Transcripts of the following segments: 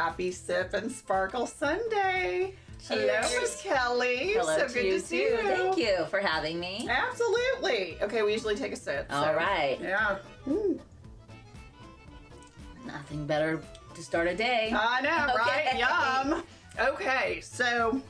happy Sip and Sparkle Sunday. Cheers. Hello, Miss Kelly. Hello so to good you to see too. you. Thank you for having me. Absolutely. Okay, we usually take a sip. All right. Yeah. Nothing better to start a day. I know, right? Okay. Yum. Okay, so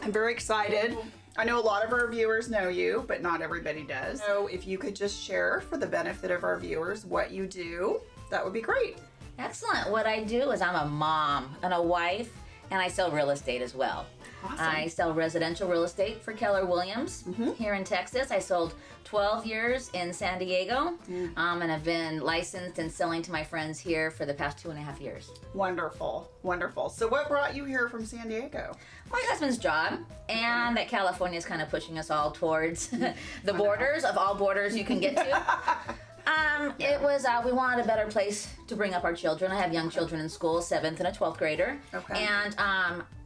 I'm very excited. I know a lot of our viewers know you, but not everybody does. So if you could just share for the benefit of our viewers what you do, that would be great. Excellent. What I do is I'm a mom and a wife, and I sell real estate as well. Awesome. I sell residential real estate for Keller Williams here in Texas. I sold 12 years in San Diego, and I've been licensed and selling to my friends here for the past 2.5 years. Wonderful, wonderful. So what brought you here from San Diego? My husband's job, and that California is kind of pushing us all towards the borders of all borders you can get to. It was, we wanted a better place to bring up our children. I have young children in school, 7th and a 12th grader. Okay. And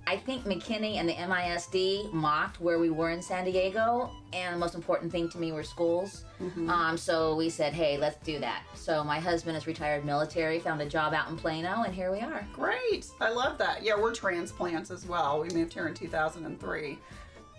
I think McKinney and the MISD mocked where we were in San Diego, and the most important thing to me were schools. So we said, hey, let's do that. So my husband is retired military, found a job out in Plano, and here we are. Great. I love that. Yeah, we're transplants as well. We moved here in 2003.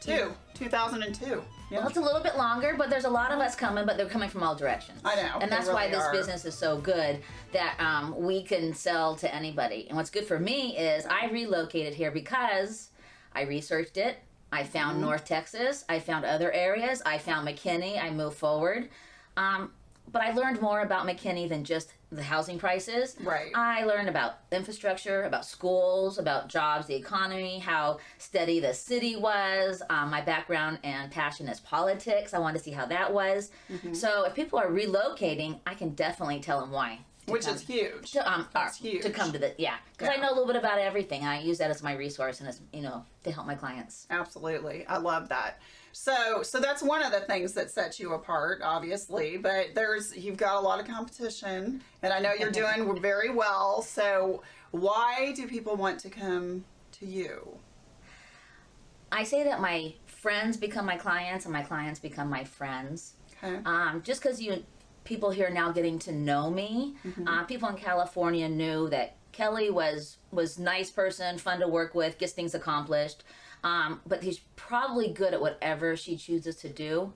2002. Yeah. Well, it's a little bit longer, but there's a lot of us coming, but they're coming from all directions. I know. And that's they why really this are. business is so good that we can sell to anybody. And what's good for me is I relocated here because I researched it. I found North Texas. I found other areas. I found McKinney. I moved forward. But I learned more about McKinney than just the housing prices. Right. I learned about infrastructure, about schools, about jobs, the economy, how steady the city was. My background and passion is politics. I wanted to see how that was. So if people are relocating, I can definitely tell them why. Which is huge. That's huge. To come to the, because I know a little bit about everything. I use that as my resource and as, to help my clients. Absolutely. I love that. So that's one of the things that sets you apart, obviously, but you've got a lot of competition, and I know you're doing very well. So why do people want to come to you? I say that my friends become my clients and my clients become my friends. Okay. Just because people here now getting to know me. People in California knew that Kelly was nice person, fun to work with, gets things accomplished. But she's probably good at whatever she chooses to do.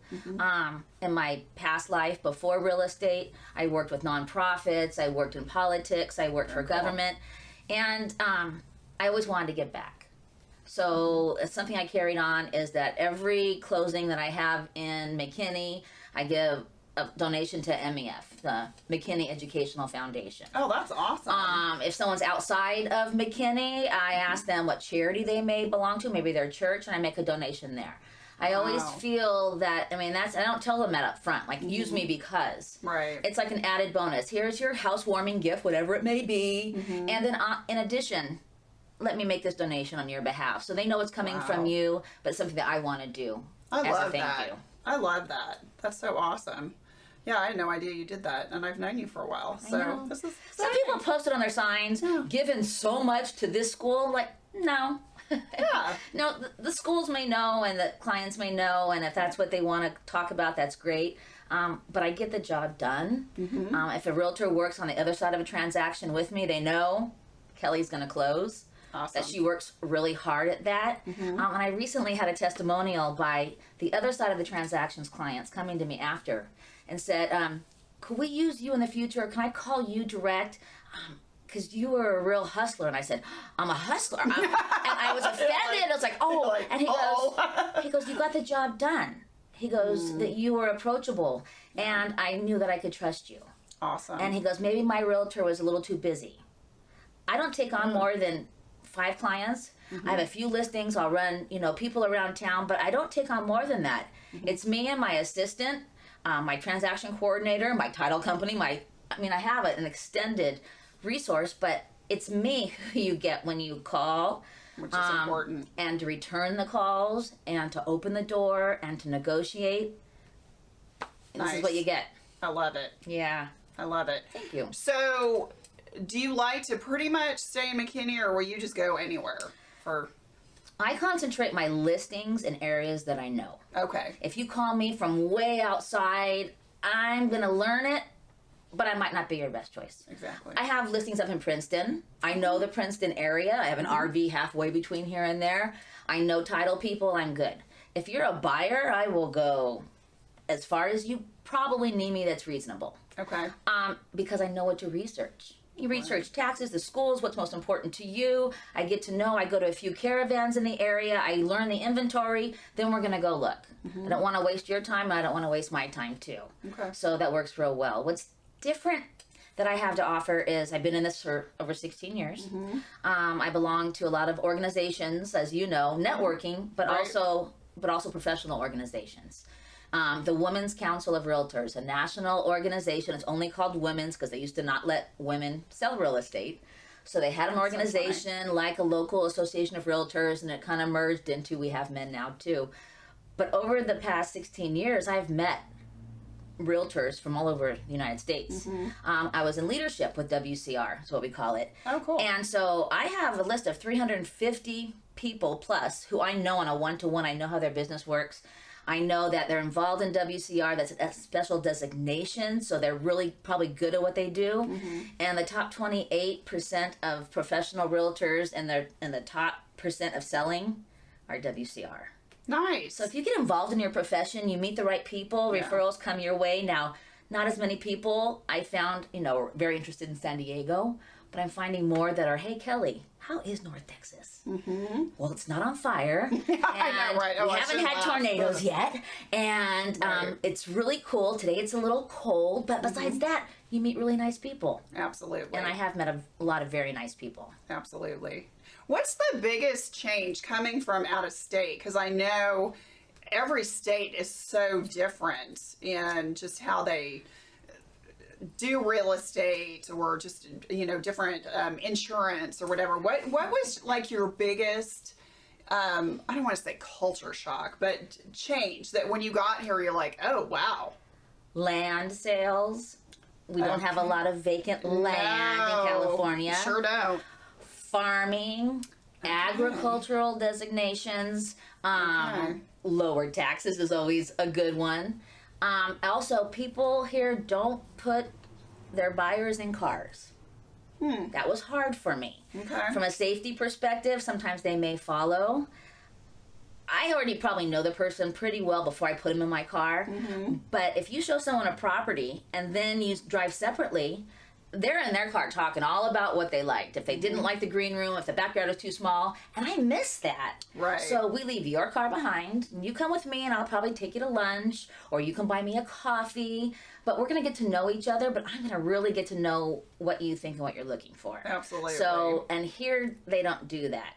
In my past life, before real estate, I worked with nonprofits, I worked in politics, I worked for government, and I always wanted to give back. So something I carried on is that every closing that I have in McKinney, I give a donation to MEF, the McKinney Educational Foundation. Oh, that's awesome. If someone's outside of McKinney, I ask them what charity they may belong to, maybe their church, and I make a donation there. I always feel that, I don't tell them that up front, like, use me because. Right. It's like an added bonus. Here's your housewarming gift, whatever it may be. And then in addition, let me make this donation on your behalf. So they know it's coming from you, but it's something that I want to do as a thank you. I love that. That's so awesome. Yeah, I had no idea you did that, and I've known you for a while. So this is some people posted on their signs, given so much to this school. Like, no. Yeah. No, the schools may know, and the clients may know, and if that's what they want to talk about, that's great. But I get the job done. If a realtor works on the other side of a transaction with me, they know Kelly's going to close. Awesome. That she works really hard at that. And I recently had a testimonial by the other side of the transactions clients coming to me after and said, could we use you in the future? Can I call you direct? Because you were a real hustler. And I said, I'm a hustler. And I was offended. I was like, oh. Like, and he goes, you got the job done. He goes, that you were approachable. And I knew that I could trust you. Awesome. And he goes, maybe my realtor was a little too busy. I don't take on more than 5 clients. I have a few listings. I'll run, people around town, but I don't take on more than that. It's me and my assistant, my transaction coordinator, my title company, I have an extended resource, but it's me who you get when you call. Which is important. And to return the calls and to open the door and to negotiate. Nice. This is what you get. I love it. Yeah. I love it. Thank you. So, do you like to pretty much stay in McKinney, or will you just go anywhere? I concentrate my listings in areas that I know. Okay. If you call me from way outside, I'm going to learn it but I might not be your best choice. Exactly. I have listings up in Princeton. I know the Princeton area. I have an RV halfway between here and there. I know title people. I'm good. If you're a buyer, I will go as far as you probably need me that's reasonable. Okay. Because I know what to research. You research taxes, the schools, what's most important to you. I get to know, I go to a few caravans in the area, I learn the inventory, then we're going to go look. I don't want to waste your time, and I don't want to waste my time too. Okay. So that works real well. What's different that I have to offer is I've been in this for over 16 years. I belong to a lot of organizations, as you know, networking, but also professional organizations. The Women's Council of Realtors, a national organization. It's only called Women's because they used to not let women sell real estate. So they had an organization like a local association of realtors, and it kind of merged into we have men now too. But over the past 16 years, I've met realtors from all over the United States. I was in leadership with WCR, is what we call it. Oh, cool. And so I have a list of 350 people plus who I know on a one-to-one. I know how their business works. I know that they're involved in WCR. That's a special designation, so they're really probably good at what they do. And the top 28% of professional realtors and the top percent of selling are WCR. Nice. So if you get involved in your profession, you meet the right people, referrals come your way. Now, not as many people I found, very interested in San Diego, but I'm finding more that are, hey, Kelly, how is North Texas? Well, it's not on fire. I know, right? We haven't had tornadoes yet. And it's really cool. Today it's a little cold, but besides that, you meet really nice people. Absolutely. And I have met a lot of very nice people. Absolutely. What's the biggest change coming from out of state? Because I know every state is so different in just how they do real estate or just, different insurance or whatever. What was like your biggest, I don't want to say culture shock, but change that when you got here, you're like, oh, wow. Land sales. We don't have a lot of vacant land in California. Sure don't. Farming, agricultural designations, lower taxes is always a good one. Also, people here don't put their buyers in cars. That was hard for me. Okay. From a safety perspective, sometimes they may follow. I already probably know the person pretty well before I put them in my car. But if you show someone a property and then you drive separately, they're in their car talking all about what they liked. If they didn't like the green room, if the backyard was too small, and I miss that. Right. So we leave your car behind. You come with me and I'll probably take you to lunch, or you can buy me a coffee. But we're going to get to know each other, but I'm going to really get to know what you think and what you're looking for. Absolutely. So, and here they don't do that.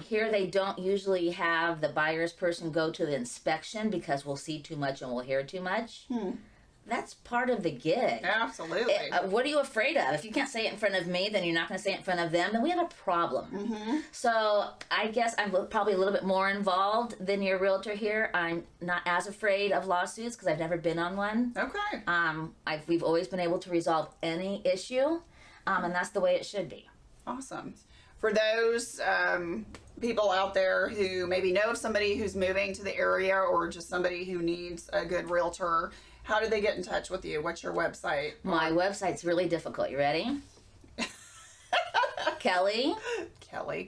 Here they don't usually have the buyer's person go to the inspection because we'll see too much and we'll hear too much. That's part of the gig. Absolutely. What are you afraid of? If you can't say it in front of me, then you're not going to say it in front of them, then we have a problem. So I guess I'm probably a little bit more involved than your realtor here. I'm not as afraid of lawsuits because I've never been on one. Okay. We've always been able to resolve any issue, and that's the way it should be. Awesome. For those people out there who maybe know of somebody who's moving to the area or just somebody who needs a good realtor, how do they get in touch with you? What's your website? My website's really difficult. You ready? Kelly, Kelly,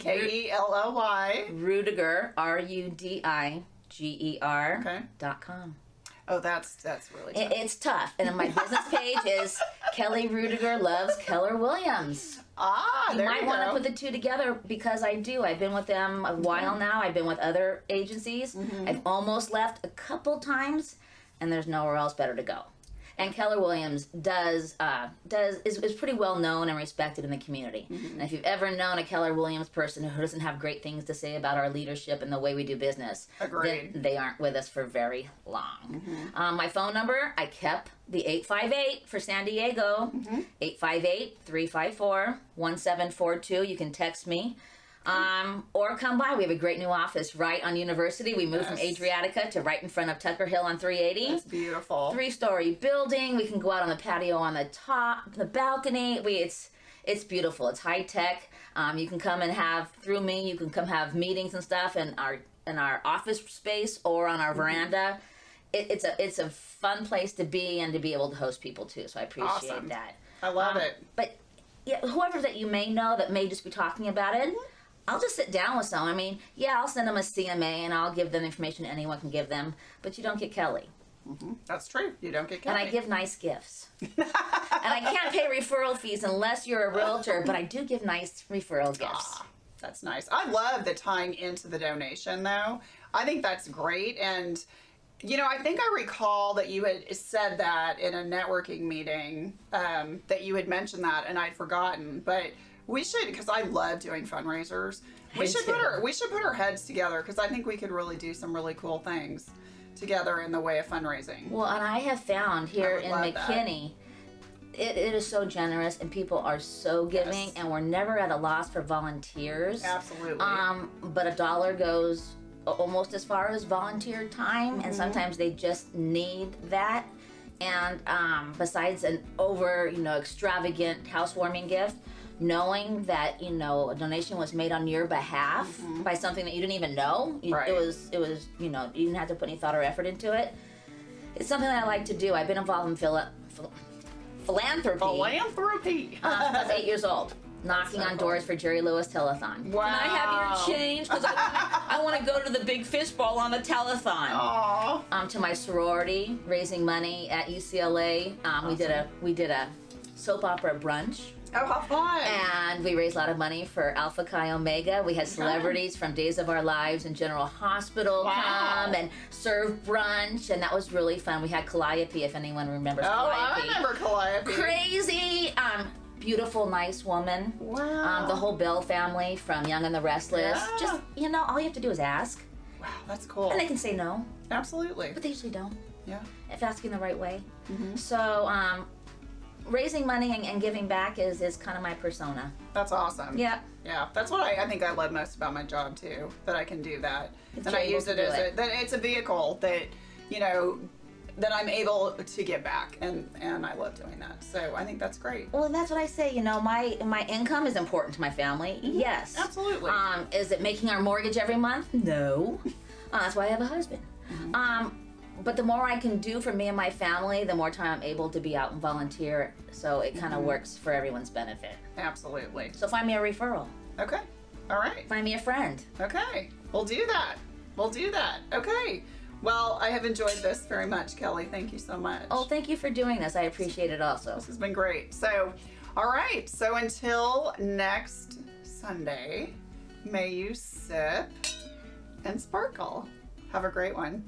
Rudiger, Rudiger Okay. .com. Oh, that's really tough. It's tough. And then my business page is Kelly Rudiger Loves Keller Williams. You might want to put the two together because I do. I've been with them a while now. I've been with other agencies. I've almost left a couple times, and there's nowhere else better to go. And Keller Williams is pretty well known and respected in the community. And if you've ever known a Keller Williams person who doesn't have great things to say about our leadership and the way we do business, then they aren't with us for very long. My phone number, I kept the 858 for San Diego, 858-354-1742. You can text me. Or come by. We have a great new office right on University. We moved from Adriatica to right in front of Tucker Hill on 380. That's beautiful. 3-story building. We can go out on the patio on the top, the balcony. It's beautiful. It's high tech. You can come and through me, you can come have meetings and stuff in our office space or on our veranda. it's a fun place to be and to be able to host people too. So I appreciate Awesome. that. I love it. But yeah, whoever that you may know that may just be talking about it, I'll just sit down with someone. I mean, yeah, I'll send them a CMA and I'll give them information anyone can give them, but you don't get Kelly. That's true. You don't get And Kelly. I give nice gifts. And I can't pay referral fees unless you're a realtor, but I do give nice referral gifts. That's nice. I love the tying into the donation, though. I think that's great. And, you know, I think I recall that you had said that in a networking meeting, that you had mentioned that, and I'd forgotten. But we should, because I love doing fundraisers. We should put our heads together, because I think we could really do some really cool things together in the way of fundraising. Well, and I have found here in love McKinney, it is so generous and people are so giving, Yes. and we're never at a loss for volunteers. Absolutely. But a dollar goes almost as far as volunteer time, and sometimes they just need that. And besides an extravagant housewarming gift, knowing that a donation was made on your behalf by something that you didn't even know, Right. it was you didn't have to put any thought or effort into it. It's something that I like to do. I've been involved in philanthropy. Philanthropy. I was 8 years old, knocking on doors for Jerry Lewis Telethon. Wow. Can I have your change? Because I want to go to the big fishbowl on the telethon. Aw. To my sorority, raising money at UCLA. We did a soap opera brunch. Oh, how fun. And we raised a lot of money for Alpha Chi Omega. We had celebrities from Days of Our Lives and General Hospital come and serve brunch, and that was really fun. We had Calliope, if anyone remembers Calliope. I remember Calliope. Crazy, beautiful, nice woman. Wow. The whole Bell family from Young and the Restless. Yeah. Just, all you have to do is ask. Wow, that's cool. And they can say no, Absolutely. but they usually don't, Yeah. if asking the right way. So, raising money and giving back is kind of my persona. That's awesome. Yeah. Yeah. That's what I think I love most about my job too, that I can do that. That And you're I able use to it do as it. that it's a vehicle that, that I'm able to give back, and I love doing that. So I think that's great. Well, that's what I say. My income is important to my family. Yes. Absolutely. Is it making our mortgage every month? No. That's why I have a husband. But the more I can do for me and my family, the more time I'm able to be out and volunteer. So it kind of works for everyone's benefit. Absolutely. So find me a referral. Okay. All right. Find me a friend. Okay. We'll do that. Okay. Well, I have enjoyed this very much, Kelly. Thank you so much. Oh, thank you for doing this. I appreciate it also. This has been great. So, all right. So until next Sunday, may you sip and sparkle. Have a great one.